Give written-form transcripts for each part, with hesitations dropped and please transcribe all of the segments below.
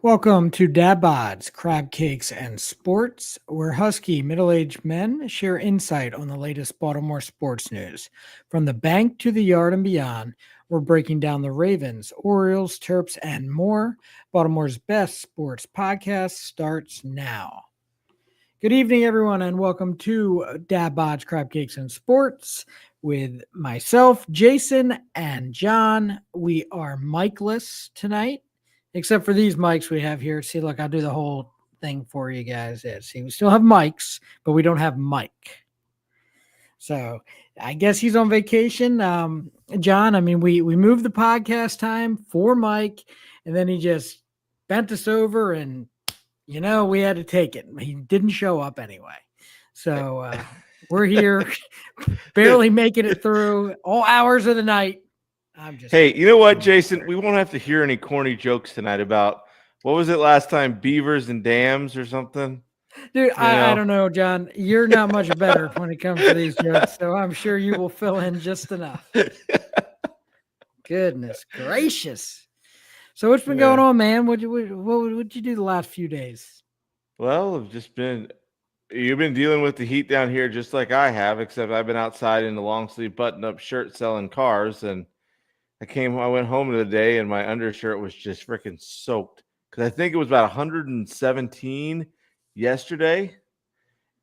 Welcome to Dad Bods, Crab Cakes, and Sports, where husky middle-aged men share insight on the latest Baltimore sports news. From the bank to the yard and beyond, we're breaking down the Ravens, Orioles, Terps, and more. Baltimore's best sports podcast starts now. Good evening, everyone, and welcome to Dad Bods, Crab Cakes, and Sports with myself, Jason, and John. We are Mikeless tonight, except for these mics we have here. See, look, I'll do the whole thing for you guys. Yeah, see, we still have mics, but we don't have Mike. So I guess he's on vacation. John, I mean, we moved the podcast time for Mike, and then he just bent us over and we had to take it. He didn't show up anyway. So we're here, barely making it through all hours of the night. Hey, you know what, Jason? We won't have to hear any corny jokes tonight about, what was it last time, beavers and dams or something? Dude, I don't know, John. You're not much better when it comes to these jokes, so I'm sure you will fill in just enough. Goodness gracious. So what's been going on, man? What'd you do the last few days? Well, you've been dealing with the heat down here just like I have, except I've been outside in the long sleeve button-up shirt selling cars, and I went home today and my undershirt was just freaking soaked because I think it was about 117 yesterday,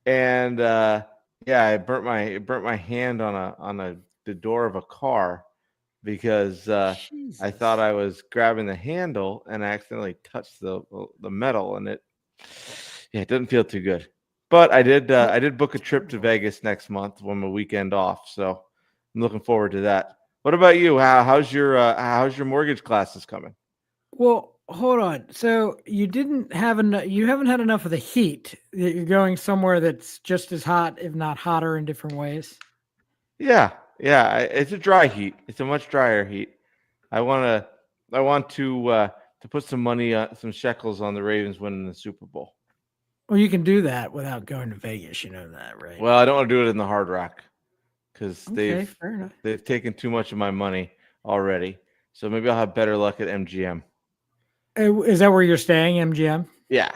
and I burnt my hand on the door of a car because I thought I was grabbing the handle and I accidentally touched the metal, and it doesn't feel too good. But I did book a trip to Vegas next month when my weekend off, so I'm looking forward to that. What about you? How's your mortgage classes coming? Well, hold on. So you haven't had enough of the heat that you're going somewhere that's just as hot, if not hotter, in different ways. Yeah. It's a dry heat. It's a much drier heat. I want to put some money, some shekels on the Ravens winning the Super Bowl. Well, you can do that without going to Vegas. You know that, right? Well, I don't want to do it in the Hard Rock because they've taken too much of my money already. So maybe I'll have better luck at MGM. Is that where you're staying, MGM? Yeah,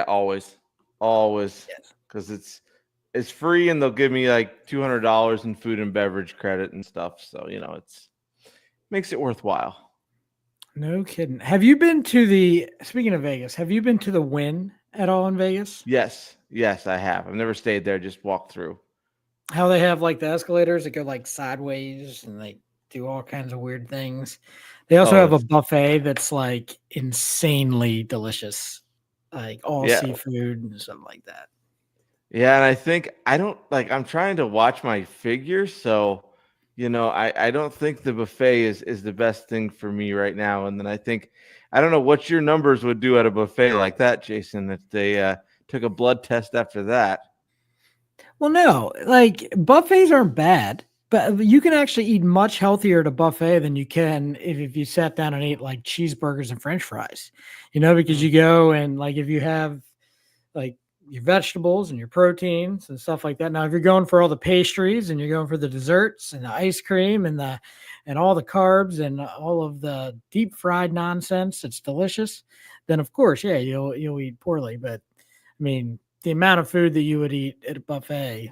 always, because it's free and they'll give me like $200 in food and beverage credit and stuff. So it's makes it worthwhile. No kidding. Have you been speaking of Vegas? Have you been to the Wynn at all in Vegas? Yes, I have. I've never stayed there. Just walked through. How they have like the escalators that go like sideways and they do all kinds of weird things. They also have a buffet that's like insanely delicious, like all seafood and stuff like that. Yeah, and I think I'm trying to watch my figure, so I don't think the buffet is the best thing for me right now. And then I don't know what your numbers would do at a buffet like that, Jason, if they took a blood test after that. Well, no, like buffets aren't bad, but you can actually eat much healthier at a buffet than you can if you sat down and ate like cheeseburgers and French fries, because you go and like if you have like your vegetables and your proteins and stuff like that. Now, if you're going for all the pastries and you're going for the desserts and the ice cream and all the carbs and all of the deep fried nonsense, it's delicious. Then of course, yeah, you'll eat poorly. But I mean, the amount of food that you would eat at a buffet,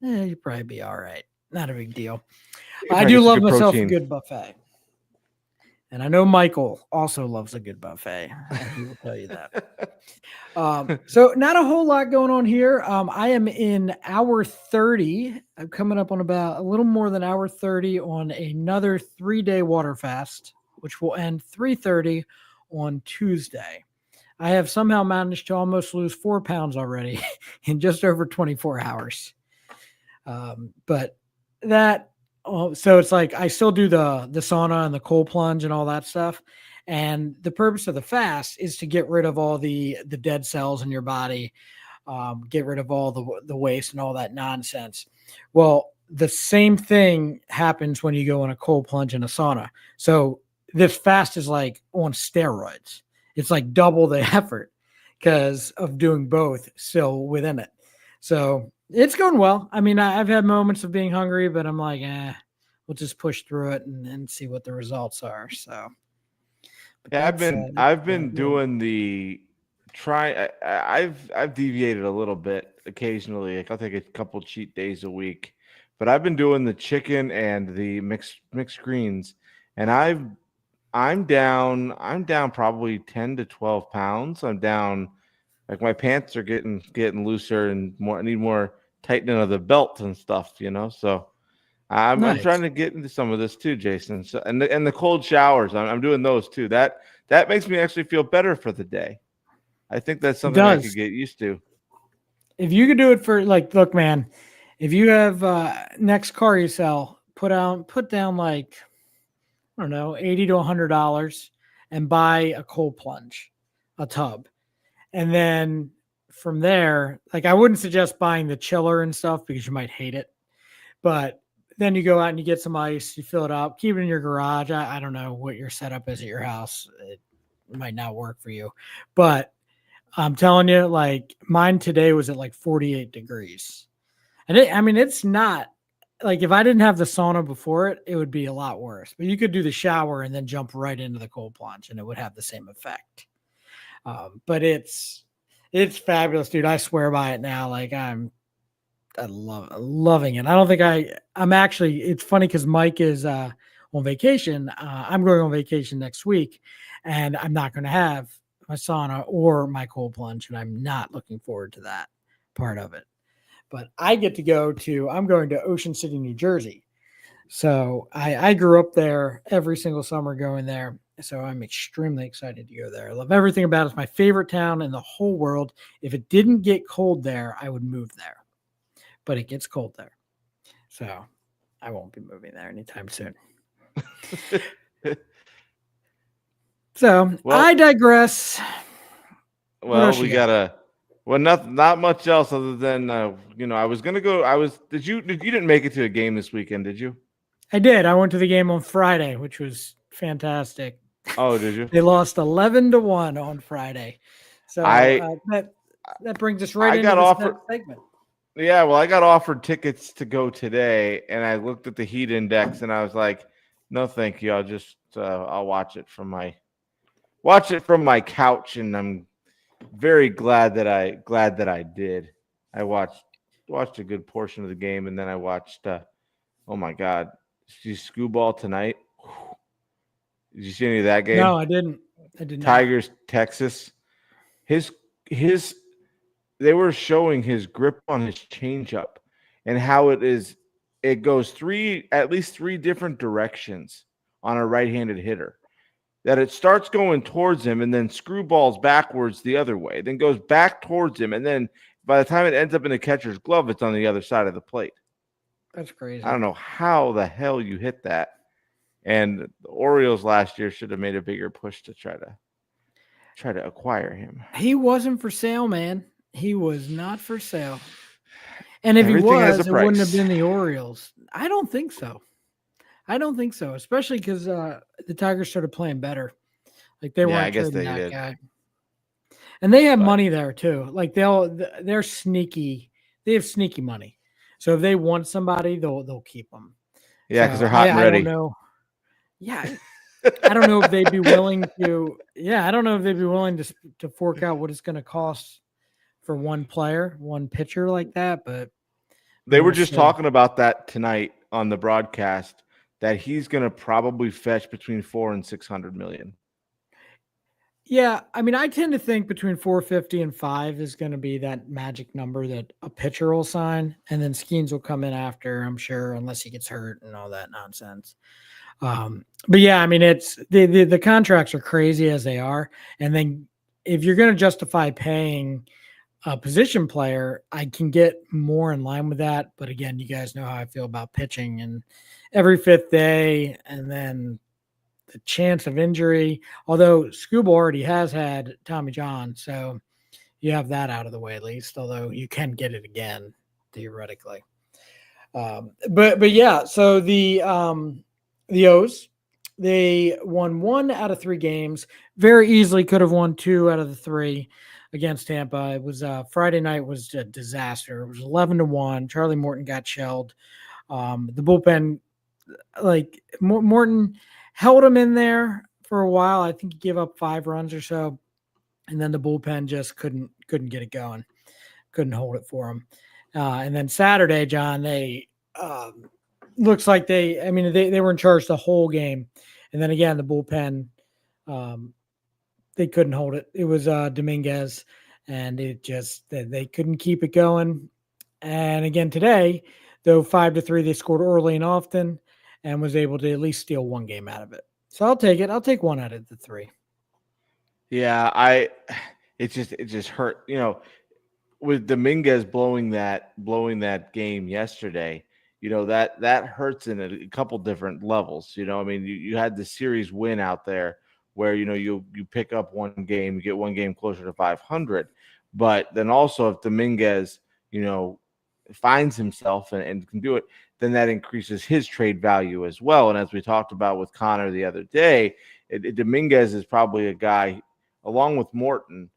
you'd probably be all right. Not a big deal. I do love myself a good buffet. And I know Michael also loves a good buffet. He will tell you that. So not a whole lot going on here. I am in hour 30. I'm coming up on about a little more than hour 30 on another 3-day water fast, which will end 3:30 on Tuesday. I have somehow managed to almost lose 4 pounds already in just over 24 hours. But that, so it's like I still do the sauna and the cold plunge and all that stuff. And the purpose of the fast is to get rid of all the dead cells in your body, get rid of all the waste and all that nonsense. Well, the same thing happens when you go in a cold plunge and a sauna. So this fast is like on steroids. It's like double the effort because of doing both still within it. So it's going well. I mean, I've had moments of being hungry, but I'm like, we'll just push through it and see what the results are. So, But Yeah, that's I've been good. doing the try. I've deviated a little bit occasionally. Like I'll take a couple cheat days a week, but I've been doing the chicken and the mixed greens, and I'm down probably 10 to 12 pounds. I'm down, like my pants are getting looser and more. I need more tightening of the belt and stuff. So. I'm trying Nice. to get into some of this too, Jason. So, and the cold showers, I'm doing those too. That makes me actually feel better for the day. I think that's It something I could does. get used to. If you could do it for like, look, man, if you have next car you sell, put down like, I don't know, $80 to $100 and buy a cold plunge, a tub. And then from there, like I wouldn't suggest buying the chiller and stuff because you might hate it. But then you go out and you get some ice, you fill it up, keep it in your garage. I don't know what your setup is at your house. It might not work for you. But I'm telling you, like mine today was at like 48 degrees. And I mean, it's not like if I didn't have the sauna before it, it would be a lot worse. But you could do the shower and then jump right into the cold plunge and it would have the same effect. But it's fabulous, dude. I swear by it now. Like I loving it. I don't think I'm actually, it's funny because Mike is on vacation. I'm going on vacation next week and I'm not going to have my sauna or my cold plunge. And I'm not looking forward to that part of it. But I'm going to Ocean City, New Jersey. So I grew up there every single summer going there. So I'm extremely excited to go there. I love everything about it. It's my favorite town in the whole world. If it didn't get cold there, I would move there. But it gets cold there. So I won't be moving there anytime soon. So Well, I digress. What else we you got? gotta. Well, not much else other than I was gonna go. You didn't make it to a game this weekend, did you? I did. I went to the game on Friday, which was fantastic. Oh, did you? They lost 11-1 on Friday. So I that brings us right I into got this offered. next segment. Yeah, well, I got offered tickets to go today, and I looked at the heat index, and I was like, "No, thank you. I'll watch it from my couch," and I'm very glad that I did. I watched a good portion of the game, and then I watched. Oh my God, did you see ball tonight? Did you see any of that game? No, I didn't. I did not. Tigers, Texas. His his they were showing his grip on his changeup and how it goes at least three different directions on a right-handed hitter. That it starts going towards him and then screwballs backwards the other way, then goes back towards him, and then by the time it ends up in the catcher's glove, it's on the other side of the plate. That's I crazy. don't know how the hell you hit that. And the Orioles last year should have made a bigger push to try to acquire him. He wasn't for sale, man. He was not for sale. And if he Everything has a was, it wouldn't have price. been the Orioles. I don't think so. I don't think so, especially because the Tigers started playing better. Like they Yeah, I weren't guess trading they that did. guy, and they have But money there too. Like they're sneaky. They have sneaky money. So if they want somebody, they'll keep them. yeah, because So they're hot and I don't ready. know. Yeah, I don't know if they'd be willing to. Yeah, I don't know if they'd be willing to fork out what it's going to cost for one player, one pitcher like that. But They were we'll just see. talking about that tonight on the broadcast that he's going to probably fetch between 400 and 600 million. Yeah, I mean, I tend to think between 450 and 5 is going to be that magic number that a pitcher will sign, and then Skeens will come in after, I'm sure, unless he gets hurt and all that nonsense. But yeah, I mean, it's the contracts are crazy as they are, and then if you're going to justify paying a position player, I can get more in line with that. But again, you guys know how I feel about pitching and every fifth day, and then the chance of injury. Although Scuba already has had Tommy John, so you have that out of the way at least. Although you can get it again theoretically. But yeah, so the O's, they won 1 out of 3 games. Very easily could have won 2 out of the 3 against Tampa. It was Friday night was a disaster. It was 11-1. Charlie Morton got shelled. The bullpen, like Morton held him in there for a while. I think he gave up 5 runs or so, and then the bullpen just couldn't get it going, couldn't hold it for him. And then Saturday, John, they looks like they were in charge the whole game, and then again the bullpen, they couldn't hold it. It was Dominguez, and they couldn't keep it going. And again today, though 5-3, they scored early and often, and was able to at least steal one game out of it. So I'll take it. I'll take 1 out of the 3. Yeah, it just hurt, with Dominguez blowing that game yesterday. That hurts in a couple different levels. I mean, you had the series win out there where you pick up one game, you get one game closer to 500, but then also if Dominguez finds himself and can do it, then that increases his trade value as well. And as we talked about with Connor the other day, Dominguez is probably a guy, along with Morton,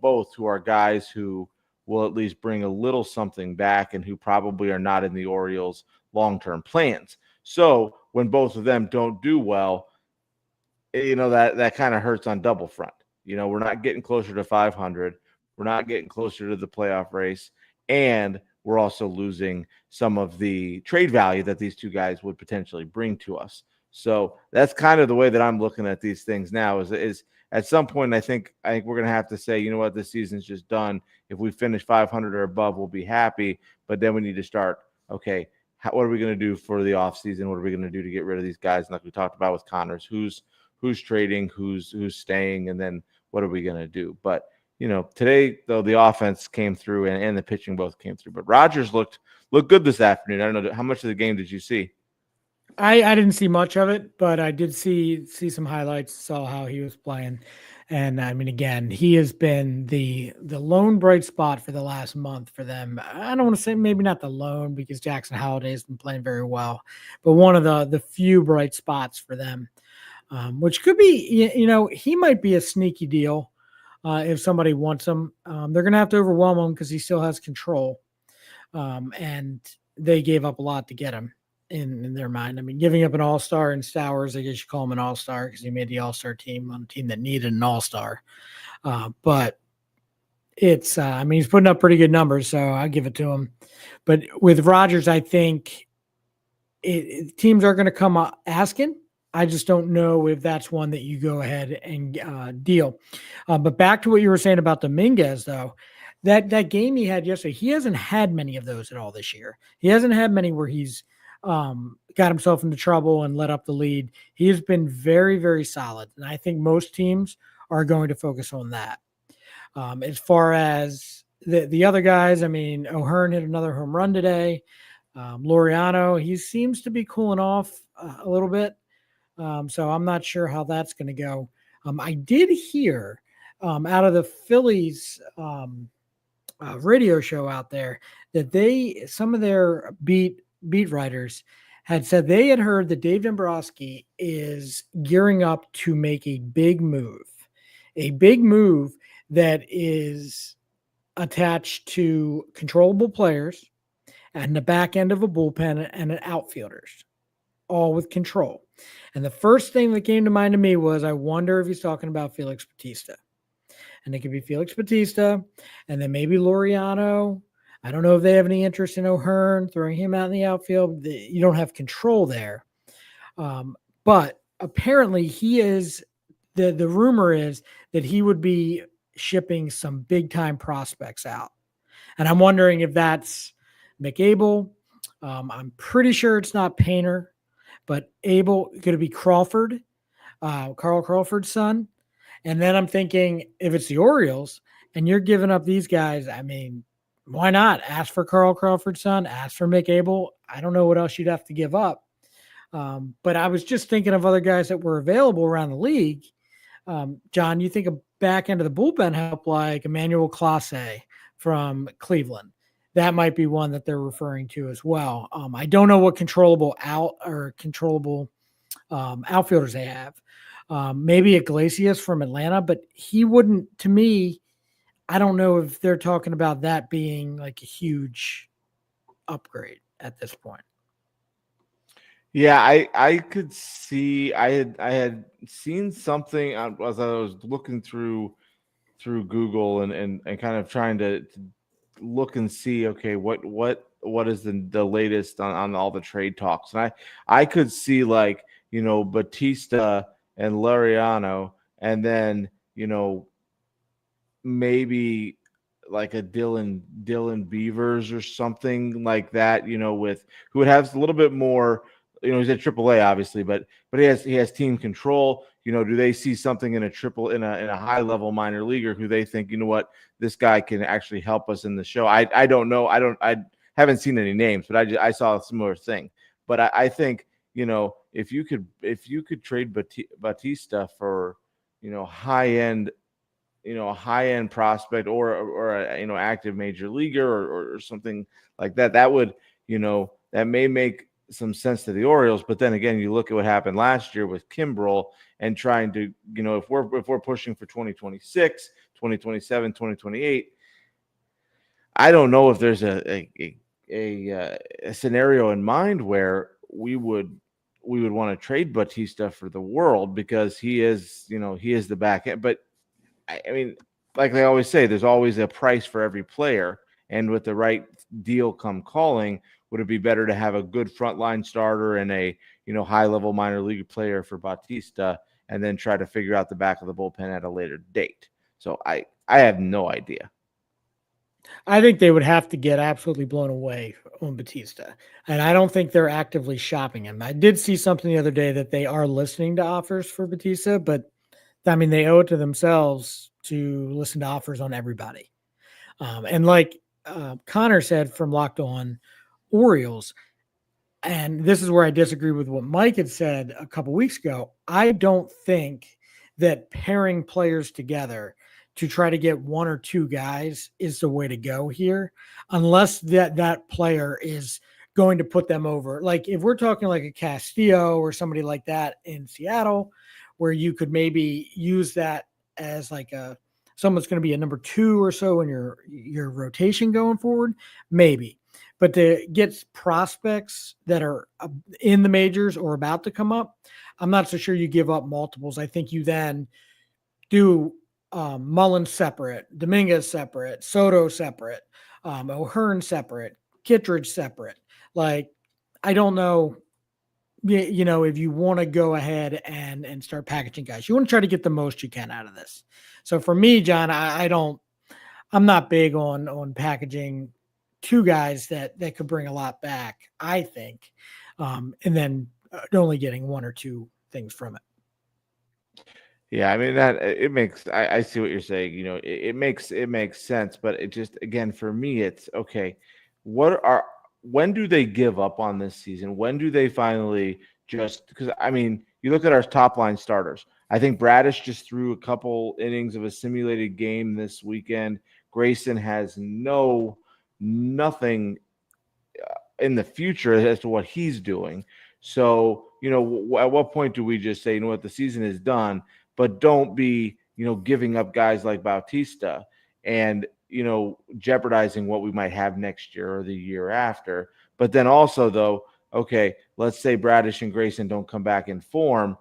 both who are guys who will at least bring a little something back and who probably are not in the Orioles' long-term plans. So when both of them don't do well, that kind of hurts on double front. We're not getting closer to 500. We're not getting closer to the playoff race. And we're also losing some of the trade value that these two guys would potentially bring to us. So that's kind of the way that I'm looking at these things now is at some point, I think we're going to have to say, you know what, this season's just done. If we finish 500 or above, we'll be happy. But then we need to start, okay, what are we going to do for the offseason? What are we going to do to get rid of these guys? And like we talked about with Connors, who's trading, who's staying, and then what are we going to do? But, today, though, the offense came through and the pitching both came through. But Rogers looked good this afternoon. I don't know, how much of the game did you see? I didn't see much of it, but I did see some highlights, saw how he was playing. And I mean, again, he has been the lone bright spot for the last month for them. I don't want to say maybe not the lone, because Jackson Holliday has been playing very well, but one of the few bright spots for them, which could be, he might be a sneaky deal if somebody wants him. They're going to have to overwhelm him because he still has control. And they gave up a lot to get him. In their mind, I mean, giving up an all-star in Stowers, I guess you call him an all-star because he made the all-star team on a team that needed an all-star. But it's, I mean, he's putting up pretty good numbers, so I give it to him. But with Rogers, I think teams are going to come asking. I just don't know if that's one that you go ahead and deal. But back to what you were saying about Dominguez, though. That game he had yesterday, he hasn't had many of those at all this year. He hasn't had many where he's got himself into trouble and let up the lead. He has been very, very solid. And I think most teams are going to focus on that. As far as the other guys, I mean, O'Hearn hit another home run today. Laureano, he seems to be cooling off a little bit. So I'm not sure how that's going to go. I did hear out of the Phillies radio show out there that some of their beat writers had said they had heard that Dave Dombrowski is gearing up to make a big move that is attached to controllable players and the back end of a bullpen and an outfielders, all with control. And the first thing that came to mind to me was, I wonder if he's talking about Felix Bautista. And it could be Felix Bautista and then maybe Laureano. I don't know if they have any interest in O'Hearn, throwing him out in the outfield. You don't have control there. But apparently he is, the rumor is that he would be shipping some big time prospects out. And I'm wondering if that's Mick Abel. I'm pretty sure it's not Painter, but Abel, could it be Crawford, Carl Crawford's son? And then I'm thinking, if it's the Orioles and you're giving up these guys, I mean, why not ask for Carl Crawford's son, ask for Mick Abel? I don't know what else you'd have to give up. But I was just thinking of other guys that were available around the league. John, you think a back end of the bullpen help like Emmanuel Clase from Cleveland? That might be one that they're referring to as well. I don't know what controllable outfielders they have. Maybe Iglesias from Atlanta, but he wouldn't, to me, I don't know if they're talking about that being like a huge upgrade at this point. Yeah, I could see I had seen something as I was looking through Google and kind of trying to look and see, okay, what is the latest on all the trade talks. And I could see, like, Batista and Lariano, and then, maybe like a Dylan Beavers or something like that, with who would have a little bit more, he's at AAA obviously, but he has team control. Do they see something in a high level minor leaguer who they think, what, this guy can actually help us in the show? I don't know. I haven't seen any names, but I saw a similar thing. But I think, if you could trade Batista for, high end, a high end prospect, or a, active major leaguer, or something like that, that would, that may make some sense to the Orioles. But then again, you look at what happened last year with Kimbrel, and trying to, if we're pushing for 2026, 2027, 2028, I don't know if there's a scenario in mind where we would want to trade Batista for the world, because he is the back end. But I mean, like they always say, there's always a price for every player. And with the right deal come calling, would it be better to have a good frontline starter and a, high level minor league player for Bautista, and then try to figure out the back of the bullpen at a later date? So I have no idea. I think they would have to get absolutely blown away on Batista. And I don't think they're actively shopping him. I did see something the other day that they are listening to offers for Batista, but I mean, they owe it to themselves to listen to offers on everybody. And like Connor said from Locked On Orioles, and this is where I disagree with what Mike had said a couple weeks ago. I don't think that pairing players together to try to get one or two guys is the way to go here, unless that player is going to put them over. Like if we're talking like a Castillo or somebody like that in Seattle, where you could maybe use that as like someone's going to be a number two or so in your rotation going forward, maybe. But to get prospects that are in the majors or about to come up, I'm not so sure you give up multiples. I think you then do Mullins separate, Dominguez separate, Soto separate, O'Hearn separate, Kittredge separate. Like, I don't know, if you want to go ahead and start packaging guys. You want to try to get the most you can out of this. So for me, John, I'm not big on packaging two guys that could bring a lot back, I think, and then only getting one or two things from it. Yeah, I mean, that it makes, I see what you're saying. It makes sense, but it just, again, for me, it's okay. When do they give up on this season? When do they finally, just because, I mean, you look at our top line starters. I think Bradish just threw a couple innings of a simulated game this weekend. Grayson has nothing in the future as to what he's doing. So, at what point do we just say, what, the season is done, but don't be, giving up guys like Bautista and, jeopardizing what we might have next year or the year after. But then also, though, okay, let's say Bradish and Grayson don't come back in form.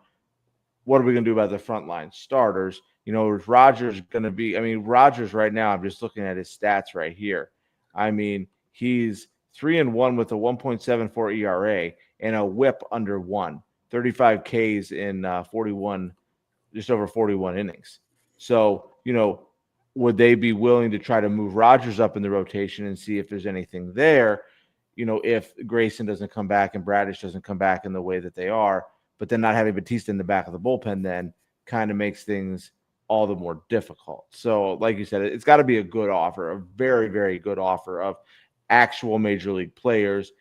What are we going to do about the frontline starters? Is Rogers going to be? I mean, Rogers right now, I'm just looking at his stats right here. I mean, he's 3-1 with a 1.74 ERA and a WHIP under 1, 35 Ks in 41, just over 41 innings. So, would they be willing to try to move Rogers up in the rotation and see if there's anything there? If Grayson doesn't come back and Bradish doesn't come back in the way that they are, but then not having Batista in the back of the bullpen then kind of makes things all the more difficult. So, like you said, it's got to be a good offer, a very, very good offer of actual major league players,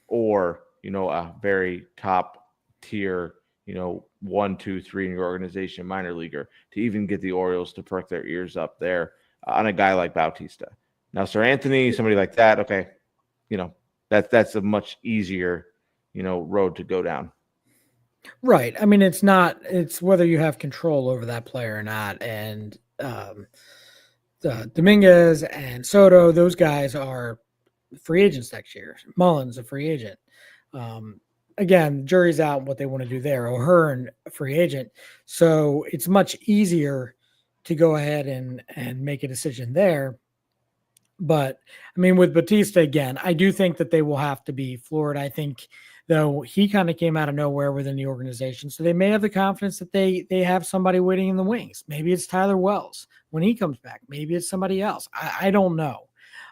or a very top tier, 1, 2, 3 in your organization minor leaguer, to even get the Orioles to perk their ears up there on a guy like Bautista. Now, Sir Anthony, somebody like that, okay, that's a much easier, road to go down. Right. I mean, it's whether you have control over that player or not. And Dominguez and Soto, those guys are free agents next year. Mullins, a free agent. Again, jury's out on what they want to do there. O'Hearn, a free agent, so it's much easier to go ahead and make a decision there. But I mean, with Batista again, I do think that they will have to be floored. I think, though, he kind of came out of nowhere within the organization, so they may have the confidence that they have somebody waiting in the wings. Maybe it's Tyler Wells when he comes back. Maybe it's somebody else. I don't know.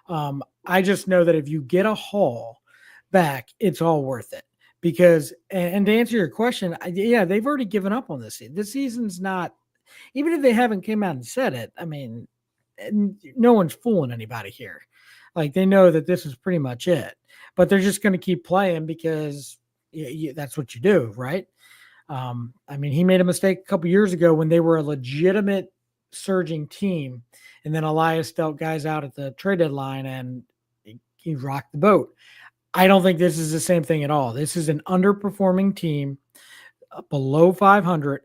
I just know that if you get a haul back, it's all worth it. Because and to answer your question, yeah, they've already given up on this season. This season's not, even if they haven't came out and said it. I mean, no one's fooling anybody here. Like, they know that this is pretty much it, but they're just going to keep playing because that's what you do, right? I mean, he made a mistake a couple years ago when they were a legitimate surging team, and then Elias dealt guys out at the trade deadline, and he rocked the boat. I don't think this is the same thing at all. This is an underperforming team, below 500,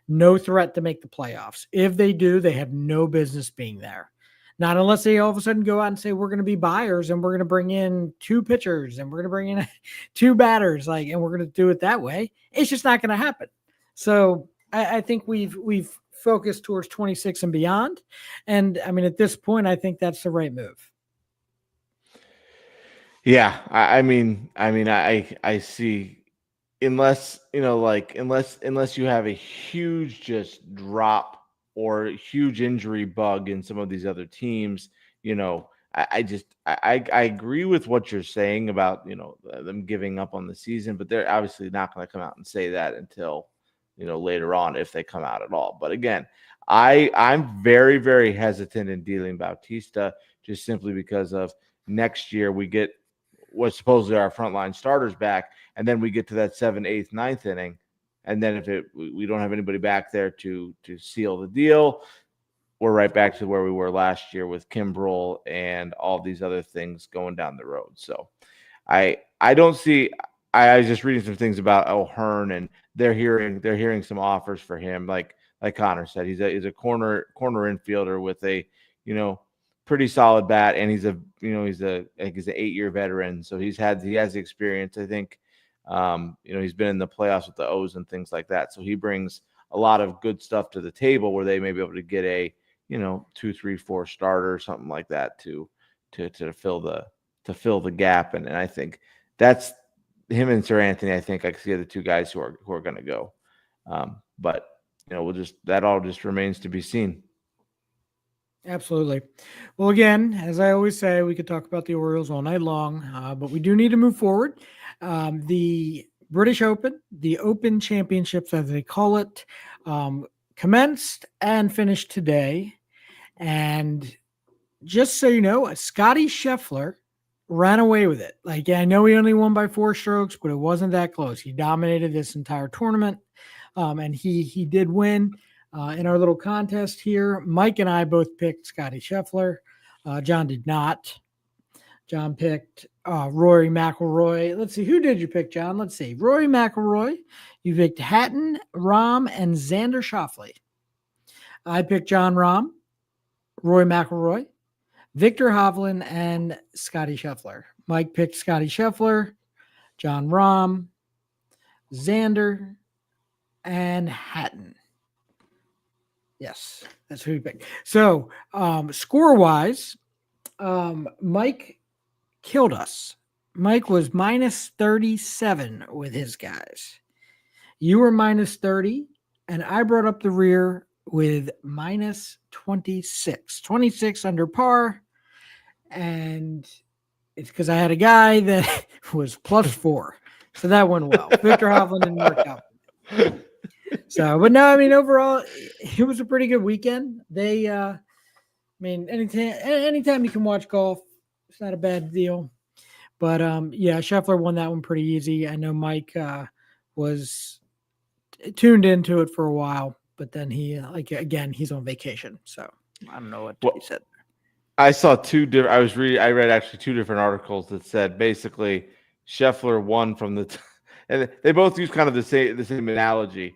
no threat to make the playoffs. If they do, they have no business being there. Not unless they all of a sudden go out and say, we're going to be buyers and we're going to bring in 2 pitchers and we're going to bring in 2 batters, and we're going to do it that way. It's just not going to happen. So I think we've focused towards 26 and beyond. And I mean, at this point, I think that's the right move. Yeah, I see. Unless unless you have a huge just drop or huge injury bug in some of these other teams, I agree with what you're saying about them giving up on the season, but they're obviously not going to come out and say that until later on, if they come out at all. But again, I'm very, very hesitant in dealing Bautista, just simply because of next year we get what's supposedly our frontline starters back, and then we get to that 7th, 8th, 9th inning, and then if we don't have anybody back there to seal the deal, we're right back to where we were last year with Kimbrel and all these other things going down the road. So I don't see. I was just reading some things about O'Hearn, and they're hearing some offers for him. Like Connor said, he's a corner infielder with a pretty solid bat, and he's an 8-year veteran, so he has the experience. I think he's been in the playoffs with the O's and things like that, so he brings a lot of good stuff to the table where they may be able to get a 2, 3, 4 starter or something like that to fill the gap, and I think that's him and Sir Anthony. I think I see the 2 guys who are going to go, but that all just remains to be seen. Absolutely. Well, again, as I always say, we could talk about the Orioles all night long, but we do need to move forward. The British Open, the Open Championships, as they call it, commenced and finished today. And just so you know, Scotty Scheffler ran away with it. Like, I know he only won by 4 strokes, but it wasn't that close. He dominated this entire tournament, and he did win. In our little contest here, Mike and I both picked Scotty Scheffler. John did not. John picked Rory McIlroy. Let's see, who did you pick, John? Let's see. Rory McIlroy. You picked Hatton, Rahm, and Xander Schauffele. I picked John Rahm, Rory McIlroy, Victor Hovland, and Scotty Scheffler. Mike picked Scotty Scheffler, John Rahm, Xander, and Hatton. Yes, that's who we picked. So, score-wise, Mike killed us. Mike was minus 37 with his guys. You were minus 30, and I brought up the rear with minus 26. 26 under par, and it's because I had a guy that was plus 4. So that went well. Victor Hovland didn't work out. So, but no, I mean, overall, it was a pretty good weekend. I mean, anytime you can watch golf, it's not a bad deal. But yeah, Scheffler won that one pretty easy. I know Mike was tuned into it for a while, but then he, he's on vacation, so I don't know what he said. I saw 2 different. I read actually 2 different articles that said basically Scheffler won from the, and they both use kind of the same analogy.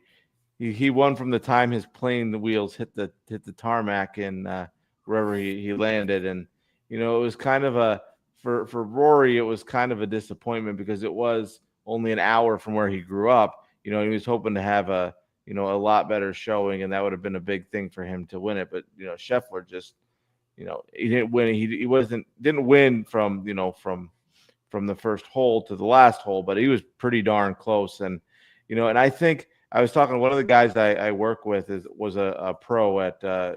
He won from the time his plane, the wheels hit the tarmac in wherever he landed, and it was kind of for Rory, it was kind of a disappointment because it was only an hour from where he grew up. He was hoping to have a lot better showing, and that would have been a big thing for him to win it. But Scheffler just he didn't win. He didn't win from from the first hole to the last hole, but he was pretty darn close. And and I think I was talking to one of the guys I work with was a pro at a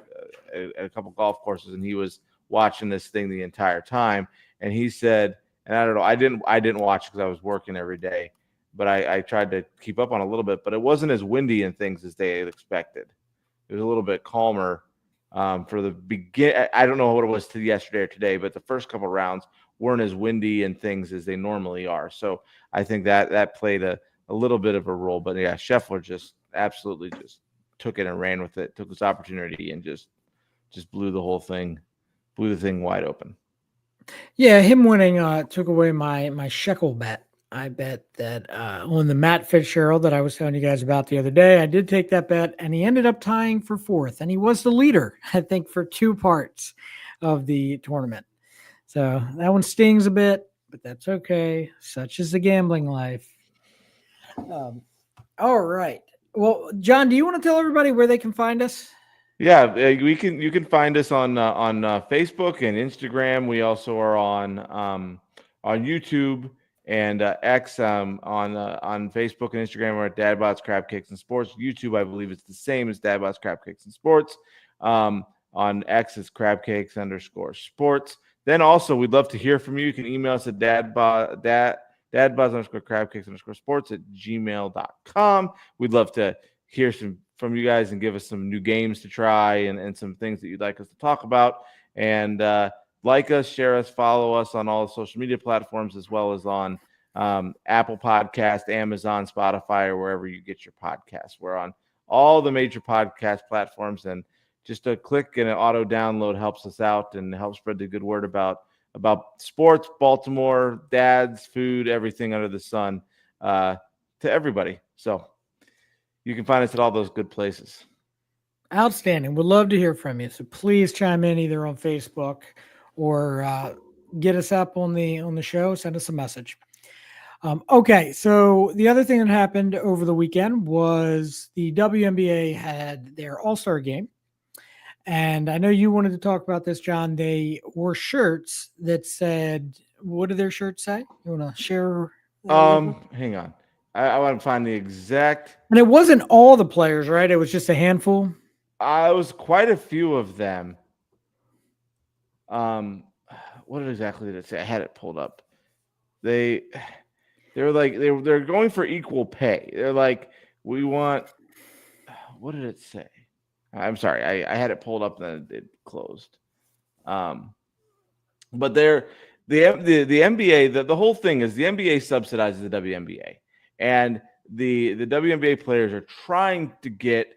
couple golf courses, and he was watching this thing the entire time. And he said, and I don't know, I didn't watch because I was working every day, but I tried to keep up on a little bit. But it wasn't as windy and things as they had expected. It was a little bit calmer for the begin. I don't know what it was to yesterday or today, but the first couple of rounds weren't as windy and things as they normally are. So I think that played a little bit of a role. But yeah, Scheffler just absolutely just took it and ran with it, took this opportunity and just blew the whole thing, blew the thing wide open. Yeah, him winning took away my shekel bet. I bet that on the Matt Fitzgerald that I was telling you guys about the other day, I did take that bet, and he ended up tying for fourth, and he was the leader, I think, for 2 parts of the tournament. So that one stings a bit, but that's okay. Such is the gambling life. All right. Well, John, do you want to tell everybody where they can find us? Yeah, you can find us on Facebook and Instagram. We also are on YouTube and X. On Facebook and Instagram, we're at Dadbots Crab Cakes and Sports. YouTube, I believe it's the same as Dadbots Crab Cakes and Sports. On X, it's crabcakes_sports. Then also, we'd love to hear from you. You can email us at dadbuzz_crabcakes_sports at gmail.com. We'd love to hear from you guys and give us some new games to try and some things that you'd like us to talk about. And like us, share us, follow us on all the social media platforms, as well as on Apple Podcast, Amazon, Spotify, or wherever you get your podcasts. We're on all the major podcast platforms, and just a click and an auto download helps us out and helps spread the good word about sports, Baltimore, dads, food, everything under the sun to everybody. So you can find us at all those good places. Outstanding. We'd love to hear from you. So please chime in either on Facebook or get us up on the show. Send us a message. Okay, so the other thing that happened over the weekend was the WNBA had their All-Star game. And I know you wanted to talk about this, John. They wore shirts that said, what did their shirts say? You want to share? Hang on. I want to find the exact. And it wasn't all the players, right? It was just a handful. It was quite a few of them. What exactly did it say? I had it pulled up. They're like they're going for equal pay. They're like, we want. What did it say? I'm sorry, I had it pulled up and then it closed. But the NBA, the whole thing is the NBA subsidizes the WNBA, and the WNBA players are trying to get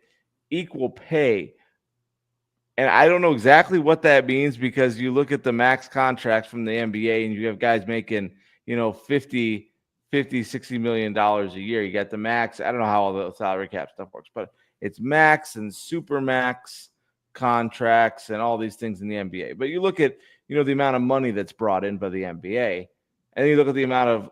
equal pay. And I don't know exactly what that means, because you look at the max contracts from the NBA and you have guys making, $50, $60 million a year. You got the max. I don't know how all the salary cap stuff works, but it's max and super max contracts and all these things in the NBA. But you look at, the amount of money that's brought in by the NBA, and you look at the amount of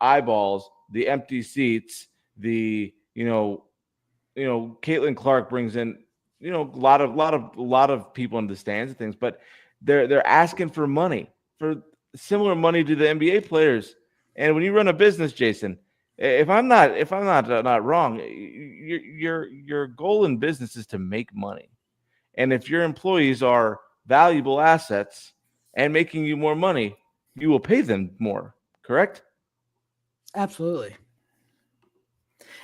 eyeballs, the empty seats, the, Caitlin Clark brings in, a lot of people in the stands and things, but they're asking for money, for similar money to the NBA players. And when you run a business, Jason, if I'm not wrong, your goal in business is to make money. And if your employees are valuable assets and making you more money, you will pay them more, correct? Absolutely.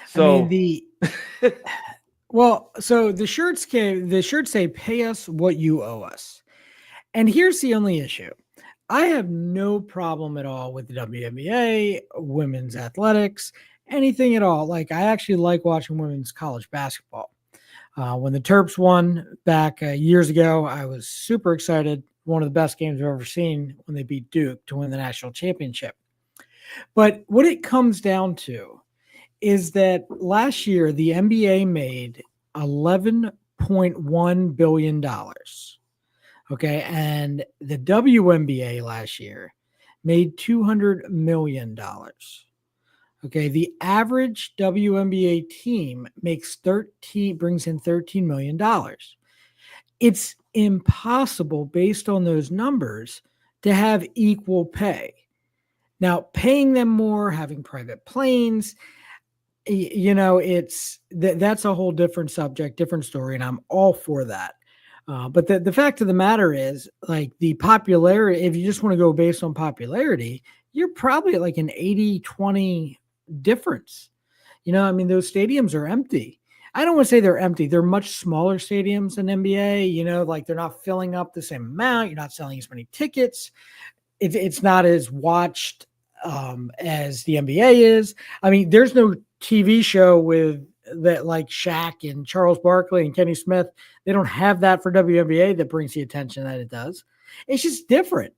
So so the shirts say pay us what you owe us. And here's the only issue. I have no problem at all with the WNBA, women's athletics, anything at all. Like, I actually like watching women's college basketball. When the Terps won back years ago, I was super excited. One of the best games I've ever seen, when they beat Duke to win the national championship. But what it comes down to is that last year the NBA made $11.1 billion. Okay, and the WNBA last year made $200 million. Okay, the average WNBA team brings in $13 million. It's impossible based on those numbers to have equal pay. Now, paying them more, having private planes, that's a whole different subject, different story, and I'm all for that. But the fact of the matter is, like, the popularity, if you just want to go based on popularity, you're probably at like an 80-20 difference. I mean, those stadiums are empty. I don't want to say they're empty. They're much smaller stadiums than NBA. Like, they're not filling up the same amount. You're not selling as many tickets. It's not as watched as the NBA is. I mean, there's no TV show with that like Shaq and Charles Barkley and Kenny Smith. They don't have that for WNBA that brings the attention that it does. It's just different.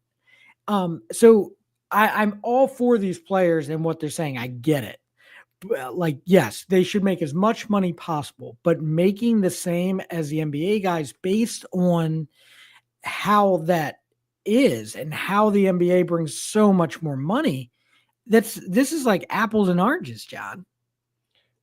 So I'm all for these players and what they're saying. I get it. Like, yes, they should make as much money possible, but making the same as the NBA guys based on how that is and how the NBA brings so much more money. This is like apples and oranges, John.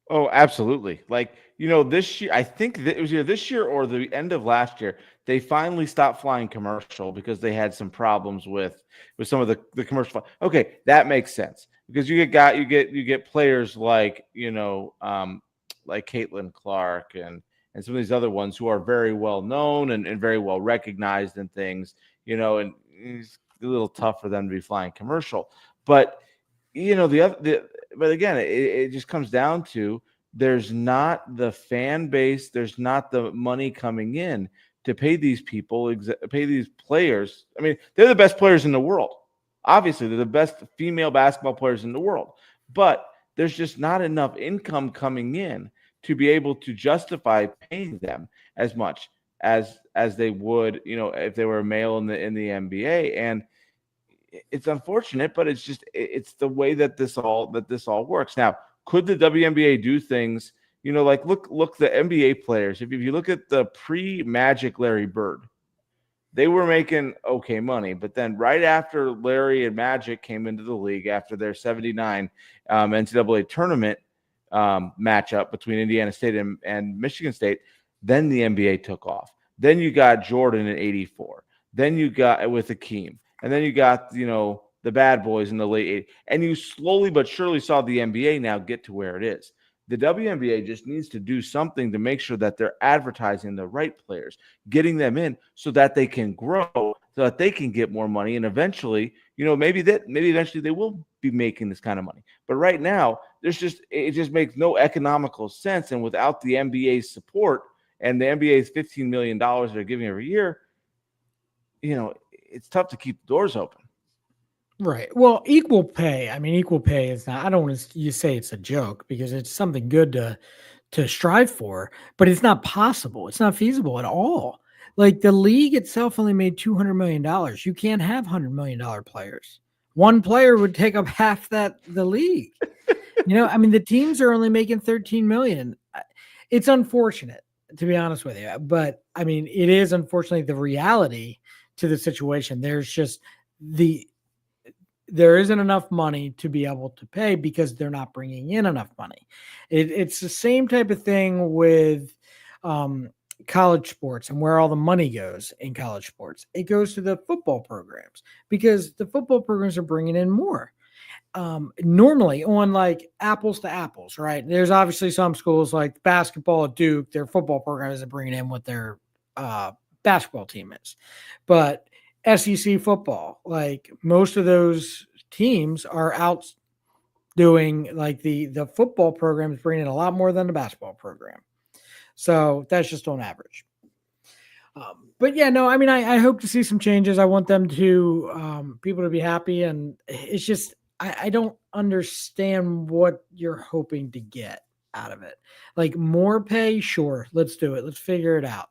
Oh, absolutely. Like, this year, I think that it was either this year or the end of last year, they finally stopped flying commercial because they had some problems with some of the commercial. Okay, that makes sense because you get players like, like Caitlin Clark and some of these other ones who are very well known and very well recognized and things, and it's a little tough for them to be flying commercial. But but again, it just comes down to there's not the fan base, there's not the money coming in to pay these people, pay these players. I mean, they're the best players in the world. Obviously, they're the best female basketball players in the world, but there's just not enough income coming in to be able to justify paying them as much as they would, if they were a male in the NBA. And it's unfortunate, but it's the way that this all works. Now, could the WNBA do things, like look the NBA players, if you look at the pre-Magic Larry Bird, they were making okay money, but then right after Larry and Magic came into the league after their 79 NCAA tournament matchup between Indiana State and Michigan State, then the NBA took off. Then you got Jordan in 84. Then you got with Akeem. And then you got, the bad boys in the late 80s. And you slowly but surely saw the NBA now get to where it is. The WNBA just needs to do something to make sure that they're advertising the right players, getting them in so that they can grow, so that they can get more money. And eventually, maybe eventually they will be making this kind of money. But right now, it just makes no economical sense. And without the NBA's support and the NBA's $15 million they're giving every year, it's tough to keep the doors open. Right. Well, equal pay. I mean, equal pay is not, I don't want to say it's a joke because it's something good to strive for, but it's not possible. It's not feasible at all. Like, the league itself only made $200 million. You can't have $100 million players. One player would take up half the league. I mean, the teams are only making 13 million. It's unfortunate, to be honest with you, but I mean, it is unfortunately the reality to the situation. There isn't enough money to be able to pay because they're not bringing in enough money. It's the same type of thing with college sports and where all the money goes in college sports. It goes to the football programs because the football programs are bringing in more. Normally on like apples to apples, right? There's obviously some schools like basketball at Duke, their football program isn't bringing in what their basketball team is. But SEC football, like most of those teams are out doing like the football program is bringing in a lot more than the basketball program. So that's just on average. But yeah, no, I mean, I hope to see some changes. I want them to people to be happy. And it's just, I don't understand what you're hoping to get out of it. Like, more pay, sure, let's do it. Let's figure it out.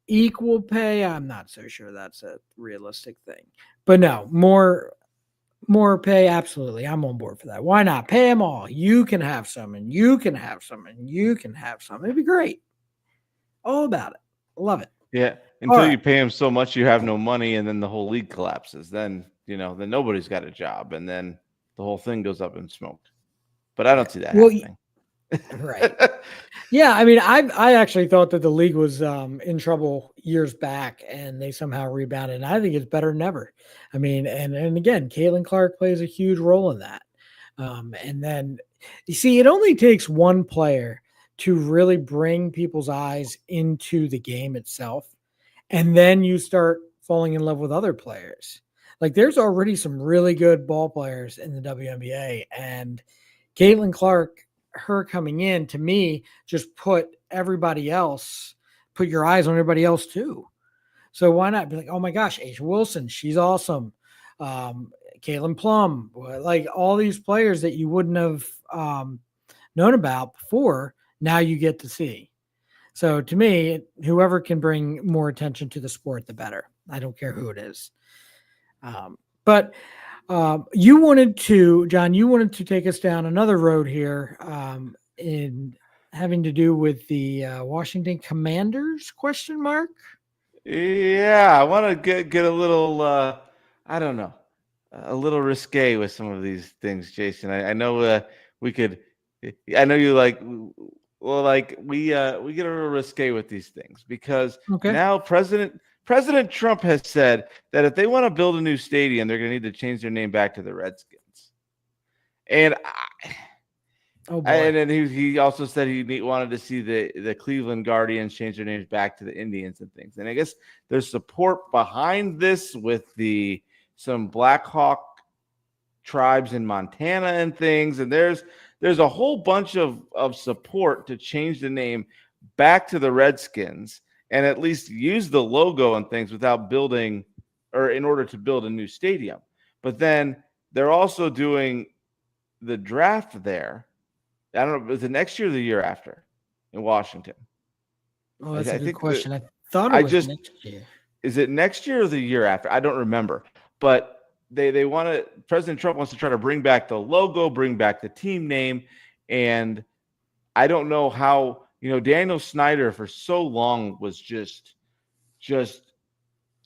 Equal pay, I'm not so sure that's a realistic thing. But no, more pay, absolutely. I'm on board for that. Why not? Pay them all. You can have some, and you can have some, and you can have some. It'd be great. All about it. Love it. Yeah, until you pay them so much you have no money, and then the whole league collapses. Then nobody's got a job, and then the whole thing goes up in smoke. but I don't see that Well, happening. right. Yeah, I mean, I actually thought that the league was in trouble years back, and they somehow rebounded. And I think it's better than ever. I mean, and again, Caitlin Clark plays a huge role in that. And then you see, it only takes one player to really bring people's eyes into the game itself, and then you start falling in love with other players. Like there's already some really good ball players in the WNBA, and Caitlin Clark, her coming in to me just put everybody else, put your eyes on everybody else too. So why not be like, oh my gosh, Asia Wilson, she's awesome. Caitlin Plum, like all these players that you wouldn't have known about before, now you get to see. So to me, whoever can bring more attention to the sport, the better. I don't care who it is. But you wanted to, John, you wanted to take us down another road here in having to do with the Washington Commanders question mark. Yeah, I want to get a little, I don't know, a little risque with some of these things, Jason. I know we could, I know you like, well, like we get a little risque with these things because Okay. now President Trump has said that if they want to build a new stadium, they're going to need to change their name back to the Redskins. And Oh boy. and then he also said he wanted to see the Cleveland Guardians change their names back to the Indians and things. And I guess there's support behind this with some Black Hawk tribes in Montana and things. And there's a whole bunch of support to change the name back to the Redskins and at least use the logo and things without building or in order to build a new stadium. But then they're also doing the draft there. I don't know, is it next year or the year after in Washington? Oh, that's a good think question. I thought it was next year. Is it next year or the year after? I don't remember. But they want to, President Trump wants to try to bring back the logo, bring back the team name. And I don't know how, Daniel Snyder for so long was just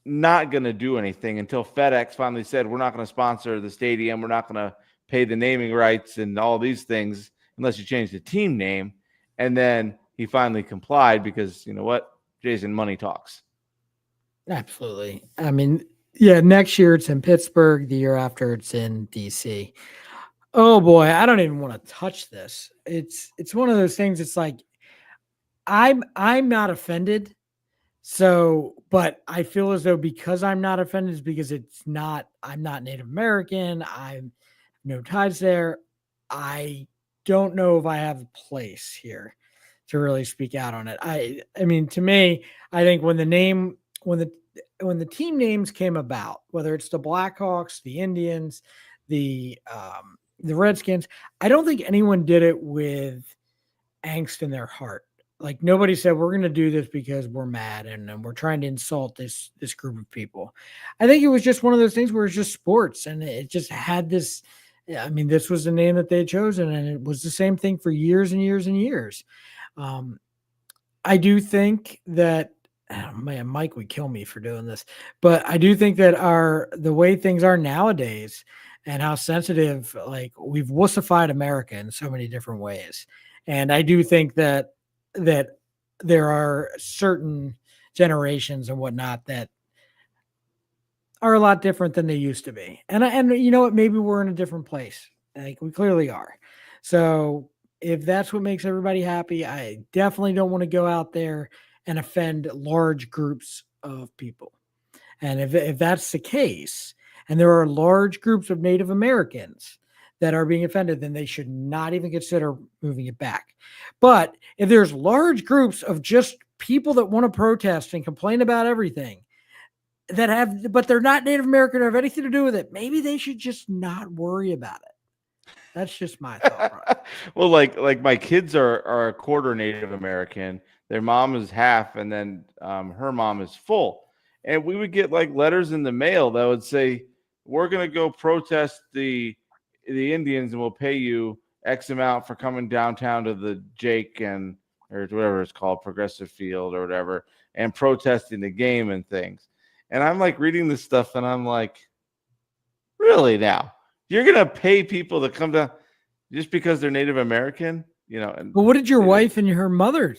not going to do anything until FedEx finally said, we're not going to sponsor the stadium. We're not going to pay the naming rights and all these things unless you change the team name. And then he finally complied because you know what, Jason, money talks. Absolutely. I mean, yeah, next year it's in Pittsburgh. The year after it's in DC. Oh boy, I don't even want to touch this. It's one of those things. It's like I'm not offended. So, but I feel as though because I'm not offended is because I'm not Native American. I'm no ties there. I don't know if I have a place here to really speak out on it. I mean, to me, I think when the team names came about, whether it's the Blackhawks, the Indians, the Redskins, I don't think anyone did it with angst in their heart. Like nobody said we're going to do this because we're mad and we're trying to insult this group of people. I think it was just one of those things where it's just sports and it just had this. I mean, this was the name that they had chosen, and it was the same thing for years and years and years. I do think that, oh man, Mike would kill me for doing this, but I do think that the way things are nowadays and how sensitive, like we've wussified America in so many different ways. And I do think that there are certain generations and whatnot that are a lot different than they used to be. And you know what, maybe we're in a different place. Like we clearly are. So if that's what makes everybody happy, I definitely don't want to go out there and offend large groups of people. And if that's the case, and there are large groups of Native Americans that are being offended, then they should not even consider moving it back. But if there's large groups of just people that want to protest and complain about everything but they're not Native American or have anything to do with it, maybe they should just not worry about it. That's just my thought. Well, like my kids are a quarter Native American. Their mom is half, and then her mom is full. And we would get like letters in the mail that would say, "We're gonna go protest the Indians, and we'll pay you X amount for coming downtown to the Jake or whatever it's called, Progressive Field or whatever, and protesting the game and things." And I'm like reading this stuff, and I'm like, "Really now? You're gonna pay people to come down?" just because they're Native American, and But what did your they just wife and her mother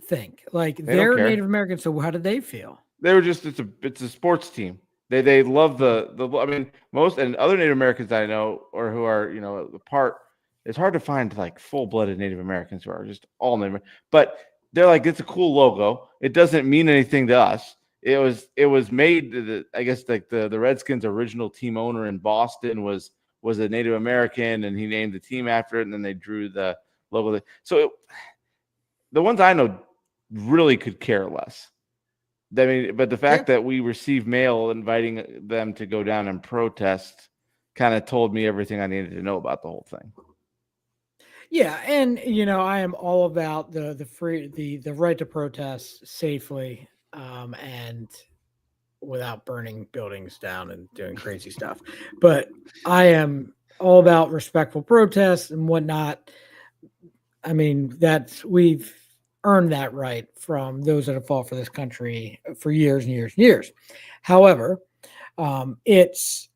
think? Like they don't they're care. Native American, so how did they feel? They were just it's a sports team. They love the I mean most and other Native Americans I know or who are apart. It's hard to find like full blooded Native Americans who are just all Native, but they're like it's a cool logo. It doesn't mean anything to us. It was made. I guess like the Redskins' original team owner in Boston was a Native American, and he named the team after it. And then they drew the logo. So the ones I know really could care less. I mean, but the fact that we received mail inviting them to go down and protest kind of told me everything I needed to know about the whole thing. Yeah, and I am all about the right to protest safely, and without burning buildings down and doing crazy stuff. But I am all about respectful protests and whatnot. I mean, we've earned that right from those that have fought for this country for years and years and years. However, it's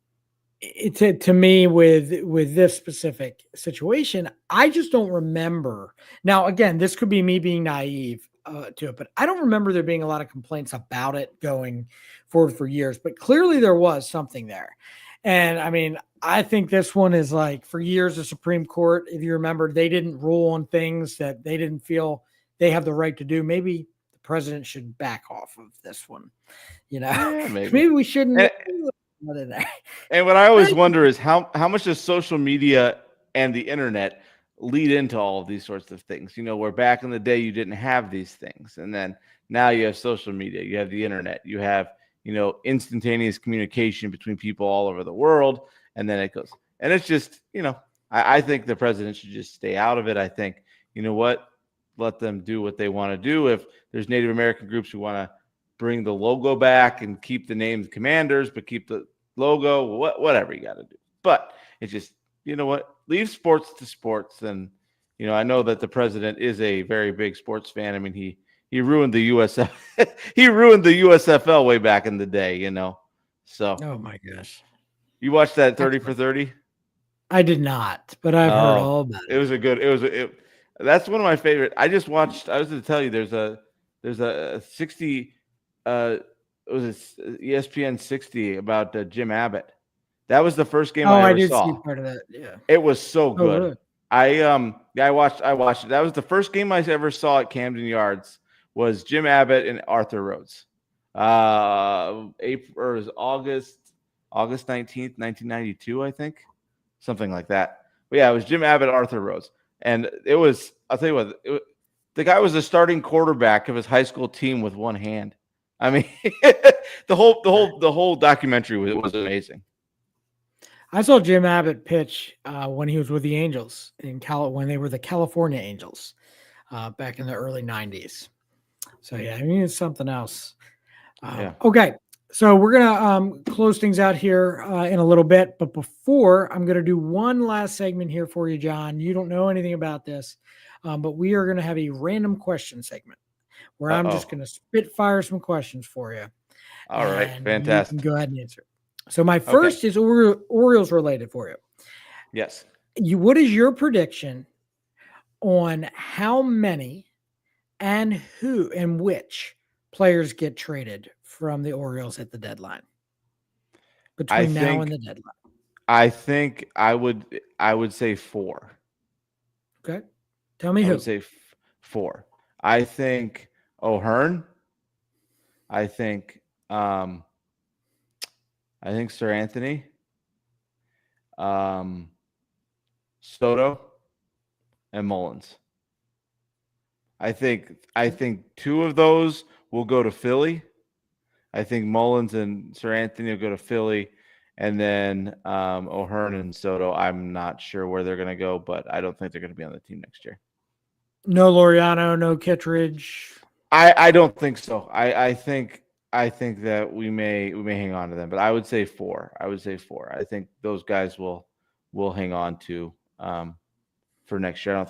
to me with this specific situation, I just don't remember. Now, again, this could be me being naive to it, but I don't remember there being a lot of complaints about it going forward for years. But clearly, there was something there, and I mean, I think this one is like for years the Supreme Court. If you remember, they didn't rule on things that they didn't feel they have the right to do. Maybe the president should back off of this one. Yeah, maybe. Maybe we shouldn't. And what I always wonder is how much does social media and the internet lead into all of these sorts of things? Where back in the day you didn't have these things, and then now you have social media, you have the internet, you have instantaneous communication between people all over the world, and then it goes. And it's just I think the president should just stay out of it. I think what, let them do what they want to do. If there's Native American groups who want to bring the logo back and keep the name Commanders, but keep the logo, whatever you got to do. But it's just, what, leave sports to sports. And, I know that the president is a very big sports fan. I mean, he ruined the USF, he ruined the USFL way back in the day, So, oh my gosh, you watched that 30 for 30? I did not, but I've heard all about it. It was a good, that's one of my favorite. I just watched, I was going to tell you, there's a 60, it was ESPN 60 about Jim Abbott. That was the first game I ever saw. See part of that. Yeah, it was so good. Oh, really? I watched it. That was the first game I ever saw at Camden Yards. Was Jim Abbott and Arthur Rhodes. April or was August 19th, 1992, I think, something like that. But yeah, it was Jim Abbott, Arthur Rhodes, and it was. I'll tell you what. The guy was the starting quarterback of his high school team with one hand. I mean, the whole documentary was amazing. I saw Jim Abbott pitch when he was with the Angels when they were the California Angels back in the early 90s. So yeah, I mean it's something else. Yeah. Okay, so we're gonna close things out here in a little bit, but before I'm gonna do one last segment here for you, John. You don't know anything about this, but we are gonna have a random question segment where I'm just going to spitfire some questions for you. All right. Fantastic. You can go ahead and answer. So my first is Orioles related for you. Yes. What is your prediction on how many and who and which players get traded from the Orioles at the deadline? Between now and the deadline. I think I would say 4. Okay. Tell me who. I would say 4. I think O'Hearn. I think Sir Anthony. Soto and Mullins. I think 2 of those will go to Philly. I think Mullins and Sir Anthony will go to Philly, and then O'Hearn and Soto, I'm not sure where they're going to go, but I don't think they're going to be on the team next year. No Laureano, no Kittredge. I don't think so. I think that we may hang on to them, but I would say 4. I think those guys will hang on to for next year.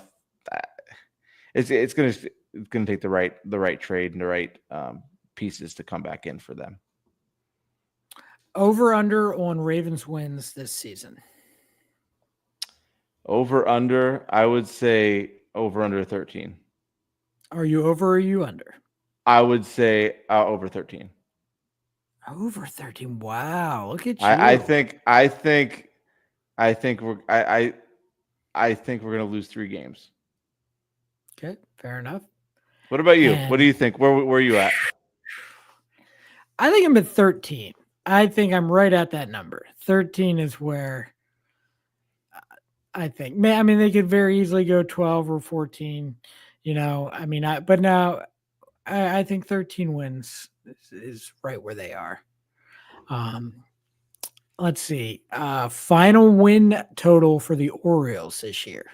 It's gonna take the right trade and the right pieces to come back in for them. Over under on Ravens wins this season. Over under, I would say over under 13. Are you over or are you under? I would say over 13. Over 13. Wow, look at I you. think I think I think we're I think we're gonna lose 3 games. Okay, fair enough. What about you? What do And you think? Where are you at? I think I'm at 13. I think I'm right at that number. 13 is where I think. Man, I mean, they could very easily go 12 or 14. But now I think 13 wins is right where they are. Let's see. Final win total for the Orioles this year.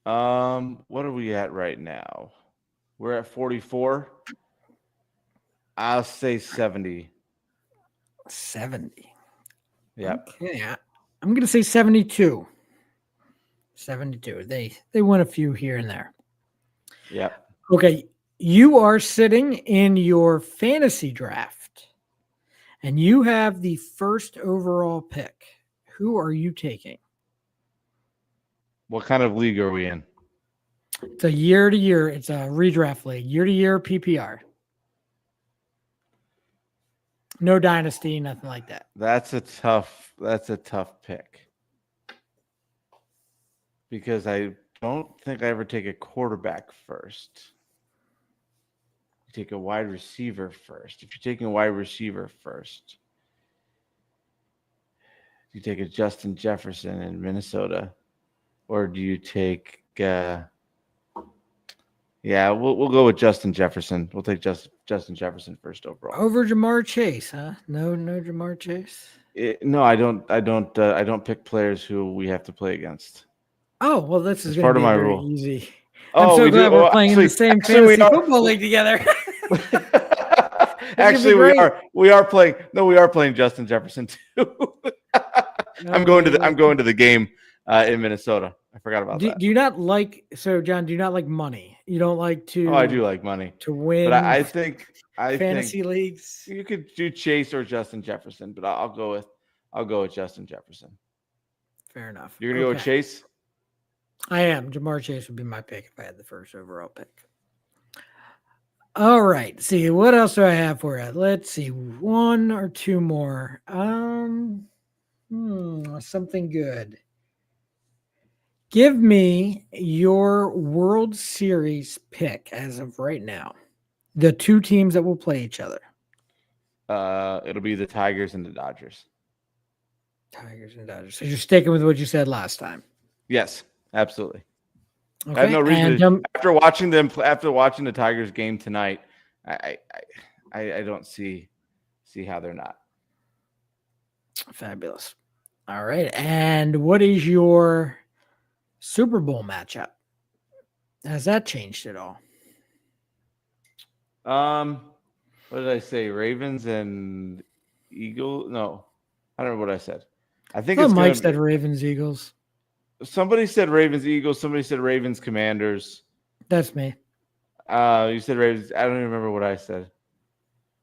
What are we at right now? We're at 44. I'll say 70. 70. Yeah. Okay. I'm going to say 72. 72. They won a few here and there. Yeah. Okay. You are sitting in your fantasy draft and you have the first overall pick. Who are you taking? What kind of league are we in? It's a year to year. It's a redraft league, year to year PPR. No dynasty, nothing like that. That's a tough pick. Because I don't think I ever take a quarterback first. You take a wide receiver first. If you're taking a wide receiver first, do you take a Justin Jefferson in Minnesota? Or do you take we'll go with Justin Jefferson. We'll take Justin Jefferson first overall. Over Jamar Chase, huh? No Jamar Chase. No, I don't pick players who we have to play against. Oh, well, this is part going of to be my very rule. easy. Oh, I'm so glad we're playing in the same fantasy football league together. Actually, we are playing. No, we are playing Justin Jefferson too. I'm going to the game in Minnesota. I forgot about that. Do you not like John? Do you not like money? You don't like to? Oh, I do like money to win. But I think fantasy leagues. You could do Chase or Justin Jefferson, but I'll go with Justin Jefferson. Fair enough. You're gonna go with Chase? I am. Jamar Chase would be my pick if I had the first overall pick. All right. See, what else do I have for you? Let's see. One or two more. Something good. Give me your World Series pick as of right now. The two teams that will play each other. It'll be the Tigers and the Dodgers. Tigers and Dodgers. So you're sticking with what you said last time. Yes, absolutely. Okay. I have no reason after watching the Tigers game tonight. I don't see how they're not. Fabulous. All right. And what is your Super Bowl matchup? Has that changed at all? What did I say? Ravens and Eagles? No, I don't know what I said. I think Mike said Ravens, Eagles. Somebody said Ravens, Eagles. Somebody said Ravens, Commanders. That's me. You said Ravens. I don't even remember what I said.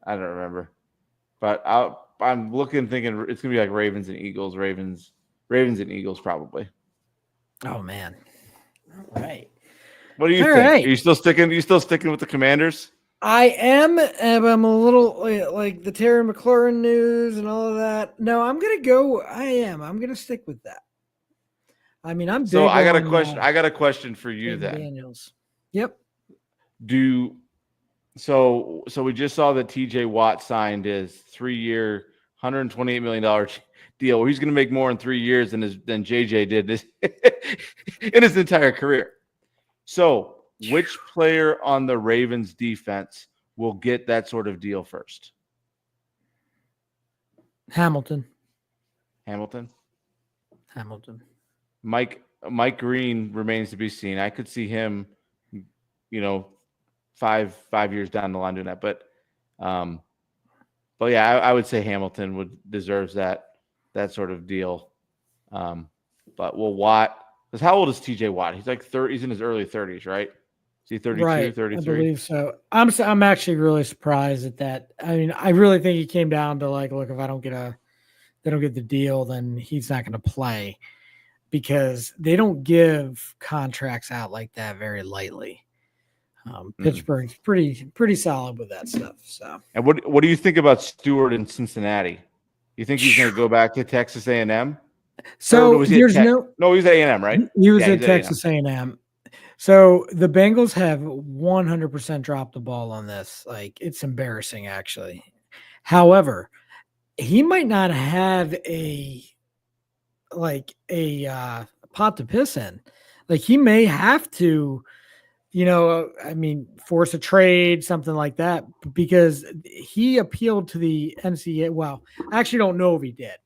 I don't remember. But I'm looking, thinking it's gonna be like Ravens and Eagles. Ravens and Eagles probably. Oh man! All right. What do you think? Right. Are you still sticking? With the Commanders? I am. I'm a little like the Terry McLaurin news and all of that. No, I'm gonna go. I am. I'm gonna stick with that. I mean, I'm big. So I got a question. I got a question for you then. Daniels. Yep. So we just saw that TJ Watt signed his 3-year, $128 million deal where he's going to make more in 3 years than JJ did in his entire career. So which player on the Ravens defense will get that sort of deal first? Hamilton. Mike Green remains to be seen. I could see him, 5 years down the line doing that. But yeah, I would say Hamilton deserves that sort of deal. But will Watt? Because how old is TJ Watt? He's like 30. He's in his early 30s, right? Is he 32, right, 33? I believe so. I'm actually really surprised at that. I mean, I really think he came down to like, look, if they don't get the deal, then he's not going to play. because they don't give contracts out like that very lightly. Pittsburgh's pretty solid with that stuff. So, and what do you think about Stewart in Cincinnati? You think he's going to go back to Texas A&M? So was there's he he's at A&M, right? He was at Texas A&M. So the Bengals have 100% dropped the ball on this. Like, it's embarrassing, actually. However, he might not have a pot to piss in. Like, he may have to, force a trade, something like that, because he appealed to the NCAA. Well, I actually don't know if he did,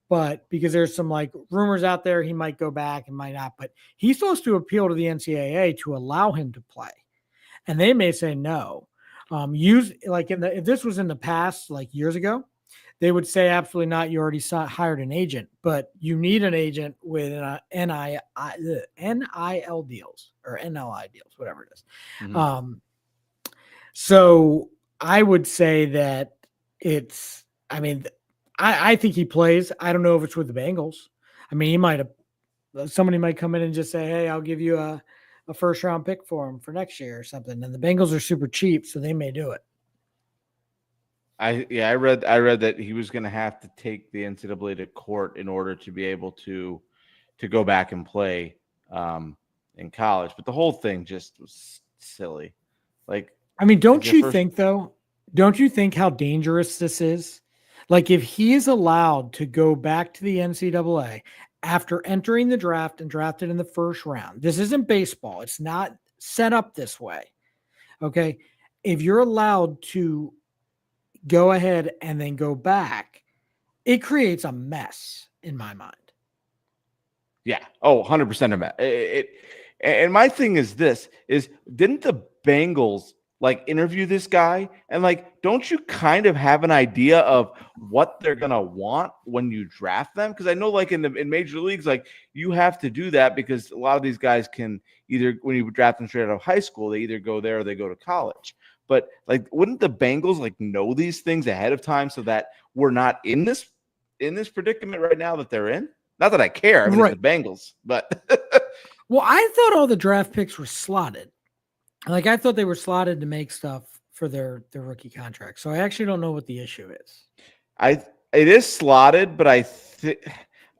but because there's some like rumors out there, he might go back and might not, but he's supposed to appeal to the NCAA to allow him to play. And they may say no. If this was in the past, like years ago, they would say absolutely not. You already hired an agent, but you need an agent with NIL deals or NLI deals, whatever it is. Mm-hmm. So I would say that it's. I mean, I think he plays. I don't know if it's with the Bengals. I mean, he might have. Somebody might come in and just say, "Hey, I'll give you a first round pick for him for next year or something." And the Bengals are super cheap, so they may do it. I read that he was going to have to take the NCAA to court in order to be able to go back and play in college. But the whole thing just was silly. Like, I mean, don't you think how dangerous this is? Like, if he is allowed to go back to the NCAA after entering the draft and drafted in the first round, this isn't baseball. It's not set up this way. Okay. If you're allowed to go ahead and then go back, it creates a mess in my mind. Yeah. Oh, 100% a mess. And my thing is didn't the Bengals like interview this guy? And like, don't you kind of have an idea of what they're going to want when you draft them? Because I know like in major leagues, like you have to do that because a lot of these guys can either, when you draft them straight out of high school, they either go there or they go to college. But like, wouldn't the Bengals like know these things ahead of time so that we're not in this predicament right now that they're in? Not that I care. I mean, right. It's the Bengals, but well, I thought all the draft picks were slotted. Like, I thought they were slotted to make stuff for their rookie contract. So I actually don't know what the issue is. It is slotted, but I think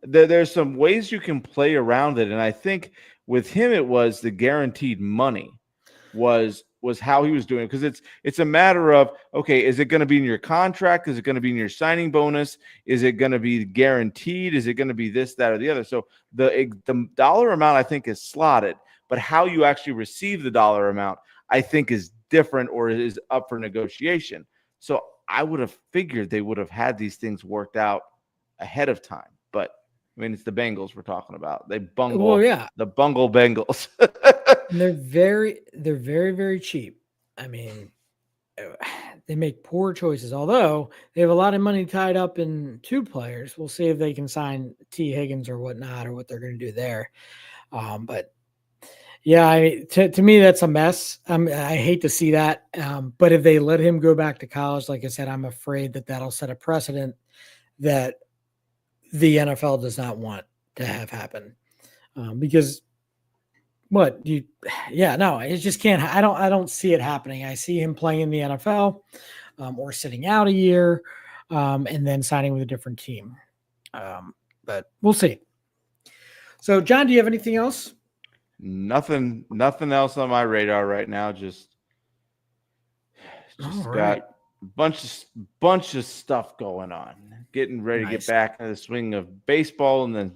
there's some ways you can play around it, and I think with him it was the guaranteed money was how he was doing it, because it's a matter of, okay, is it going to be in your contract? Is it going to be in your signing bonus? Is it going to be guaranteed? Is it going to be this, that, or the other? So the dollar amount I think is slotted, but how you actually receive the dollar amount I think is different or is up for negotiation. So I would have figured they would have had these things worked out ahead of time, but I mean, it's the Bengals we're talking about. They bungle. Well, yeah. The bungle Bengals. And they're very, very cheap. I mean, they make poor choices, although they have a lot of money tied up in two players. We'll see if they can sign T. Higgins or whatnot, or what they're going to do there. But yeah, to me, that's a mess. I hate to see that. But if they let him go back to college, like I said, I'm afraid that'll set a precedent that the NFL does not want to have happen, because it just can't. I don't see it happening. I see him playing in the NFL, or sitting out a year, and then signing with a different team. But we'll see. So, John, do you have anything else? Nothing else on my radar right now. Just got a bunch of stuff going on. Getting ready to get back in the swing of baseball, and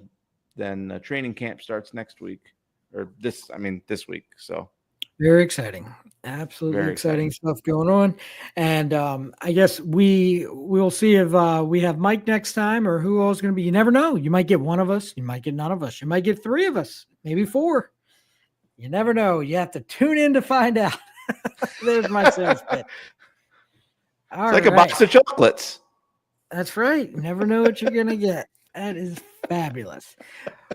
then training camp starts next week, or this week. So very exciting, absolutely very exciting stuff going on. And I guess we'll see if we have Mike next time, or who else is going to be. You never know. You might get one of us. You might get none of us. You might get three of us, maybe four. You never know. You have to tune in to find out. There's my sales pitch. It's like a box of chocolates. That's right. You never know what you're going to get. That is fabulous.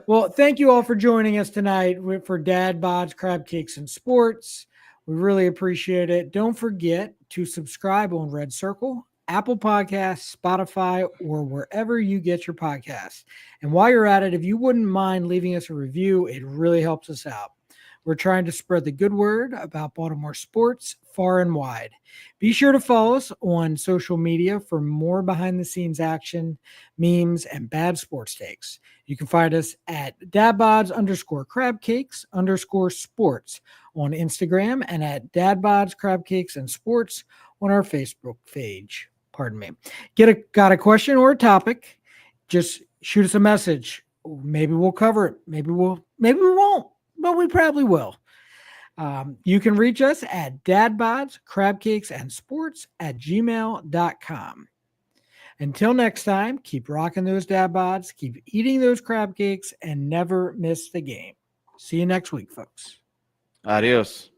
Well, thank you all for joining us tonight for Dad Bod's Crab Cakes and Sports. We really appreciate it. Don't forget to subscribe on Red Circle Apple Podcasts, Spotify, or wherever you get your podcasts. And while you're at it, if you wouldn't mind leaving us a review, it really helps us out. We're trying to spread the good word about Baltimore sports far and wide. Be sure to follow us on social media for more behind the scenes action, memes, and bad sports takes. You can find us at dadbods_crabcakes_sports on Instagram and at dadbods crab cakes and sports on our Facebook page. Pardon me. Got a question or a topic? Just shoot us a message. Maybe we'll cover it. Maybe we won't, but we probably will. You can reach us at dadbodscrabcakesandsports@gmail.com. Until next time, keep rocking those dad bods, keep eating those crab cakes, and never miss the game. See you next week, folks. Adios.